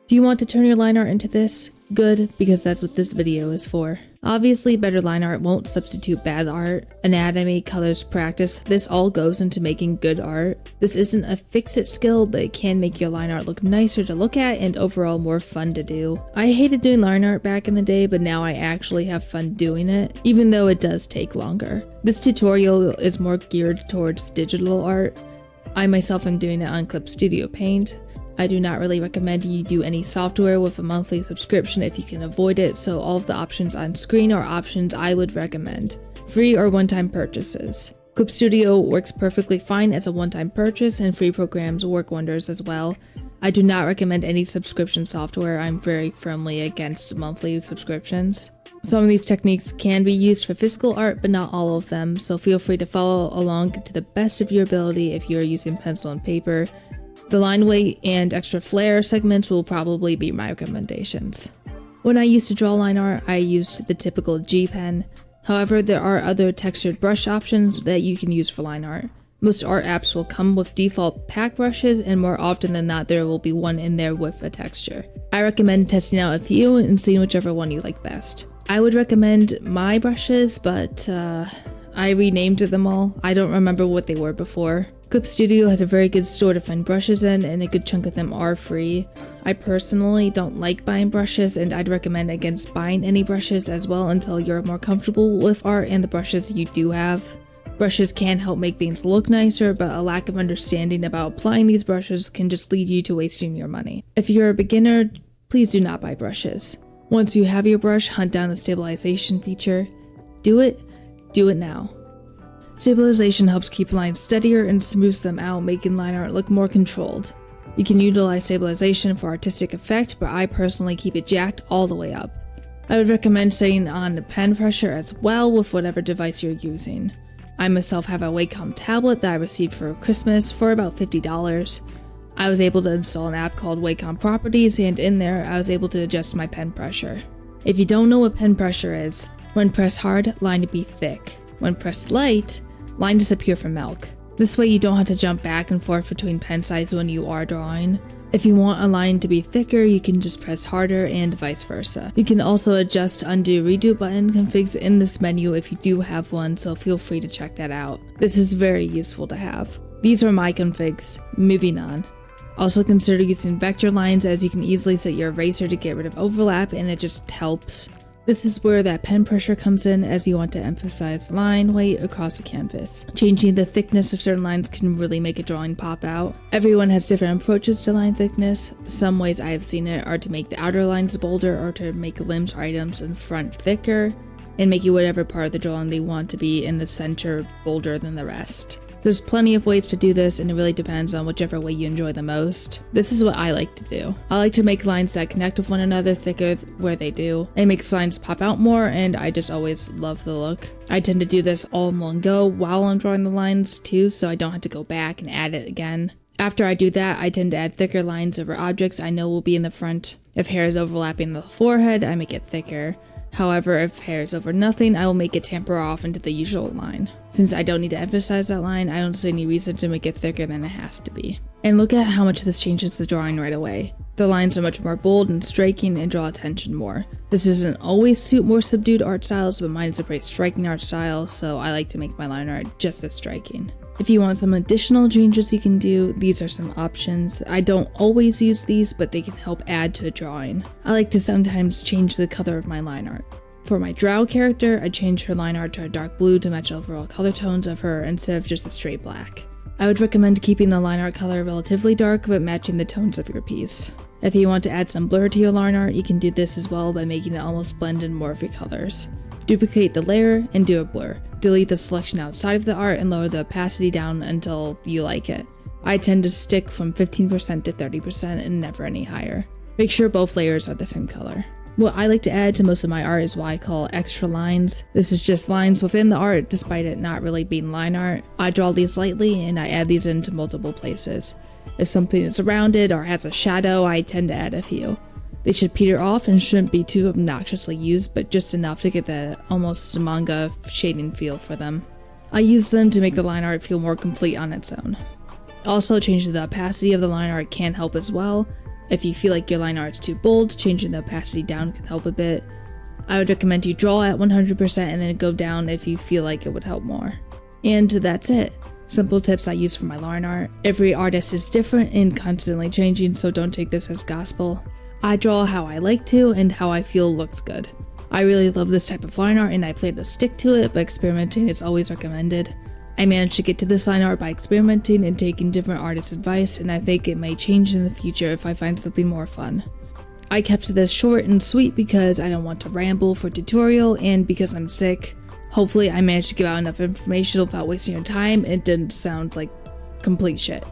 Do you want to turn your line art into this? Good, because that's what this video is for. Obviously, better line art won't substitute bad art. Anatomy, colors, practice, this all goes into making good art. This isn't a fix-it skill, but it can make your line art look nicer to look at and overall more fun to do. I hated doing line art back in the day, but now I actually have fun doing it, even though it does take longer. This tutorial is more geared towards digital art. I myself am doing it on Clip Studio Paint. I do not really recommend you do any software with a monthly subscription if you can avoid it, so all of the options on screen are options I would recommend. Free or one-time purchases. Clip Studio works perfectly fine as a one-time purchase, and free programs work wonders as well. I do not recommend any subscription software. I'm very firmly against monthly subscriptions. Some of these techniques can be used for physical art, but not all of them, so feel free to follow along to the best of your ability if you are using pencil and paper. The line weight and extra flare segments will probably be my recommendations. When I used to draw line art, I used the typical G pen. However, there are other textured brush options that you can use for line art. Most art apps will come with default pack brushes, and more often than not there will be one in there with a texture. I recommend testing out a few and seeing whichever one you like best. I would recommend my brushes, but I renamed them all. I don't remember what they were before. Clip Studio has a very good store to find brushes in, and a good chunk of them are free. I personally don't like buying brushes, and I'd recommend against buying any brushes as well until you're more comfortable with art and the brushes you do have. Brushes can help make things look nicer, but a lack of understanding about applying these brushes can just lead you to wasting your money. If you're a beginner, please do not buy brushes. Once you have your brush, hunt down the stabilization feature. Do it now. Stabilization helps keep lines steadier and smooths them out, making line art look more controlled. You can utilize stabilization for artistic effect, but I personally keep it jacked all the way up. I would recommend setting on pen pressure as well with whatever device you're using. I myself have a Wacom tablet that I received for Christmas for about $50. I was able to install an app called Wacom Properties, and in there I was able to adjust my pen pressure. If you don't know what pen pressure is, when pressed hard, line to be thick. When pressed light, line disappear from milk. This way you don't have to jump back and forth between pen size when you are drawing. If you want a line to be thicker, you can just press harder and vice versa. You can also adjust undo redo button configs in this menu if you do have one, so feel free to check that out. This is very useful to have. These are my configs. Moving on. Also consider using vector lines, as you can easily set your eraser to get rid of overlap, and it just helps. This is where that pen pressure comes in, as you want to emphasize line weight across the canvas. Changing the thickness of certain lines can really make a drawing pop out. Everyone has different approaches to line thickness. Some ways I have seen it are to make the outer lines bolder, or to make limbs or items in front thicker, and make whatever part of the drawing they want to be in the center bolder than the rest. There's plenty of ways to do this, and it really depends on whichever way you enjoy the most. This is what I like to do. I like to make lines that connect with one another thicker where they do. It makes lines pop out more, and I just always love the look. I tend to do this all in one go while I'm drawing the lines too, so I don't have to go back and add it again. After I do that, I tend to add thicker lines over objects I know will be in the front. If hair is overlapping the forehead, I make it thicker. However, if hair is over nothing, I will make it taper off into the usual line. Since I don't need to emphasize that line, I don't see any reason to make it thicker than it has to be. And look at how much this changes the drawing right away. The lines are much more bold and striking and draw attention more. This doesn't always suit more subdued art styles, but mine is a pretty striking art style, so I like to make my line art just as striking. If you want some additional changes you can do, these are some options. I don't always use these, but they can help add to a drawing. I like to sometimes change the color of my line art. For my drow character, I changed her line art to a dark blue to match overall color tones of her instead of just a straight black. I would recommend keeping the line art color relatively dark, but matching the tones of your piece. If you want to add some blur to your line art, you can do this as well by making it almost blend in more of your colors. Duplicate the layer and do a blur. Delete the selection outside of the art and lower the opacity down until you like it. I tend to stick from 15% to 30% and never any higher. Make sure both layers are the same color. What I like to add to most of my art is what I call extra lines. This is just lines within the art despite it not really being line art. I draw these lightly and I add these into multiple places. If something is rounded or has a shadow, I tend to add a few. They should peter off and shouldn't be too obnoxiously used, but just enough to get the almost manga shading feel for them. I use them to make the line art feel more complete on its own. Also, changing the opacity of the line art can help as well. If you feel like your line art's too bold, changing the opacity down can help a bit. I would recommend you draw at 100% and then go down if you feel like it would help more. And that's it. Simple tips I use for my line art. Every artist is different and constantly changing, so don't take this as gospel. I draw how I like to and how I feel looks good. I really love this type of line art and I plan to stick to it, but experimenting is always recommended. I managed to get to this line art by experimenting and taking different artists' advice, and I think it may change in the future if I find something more fun. I kept this short and sweet because I don't want to ramble for tutorial and because I'm sick. Hopefully I managed to give out enough information without wasting your time and it didn't sound like complete shit.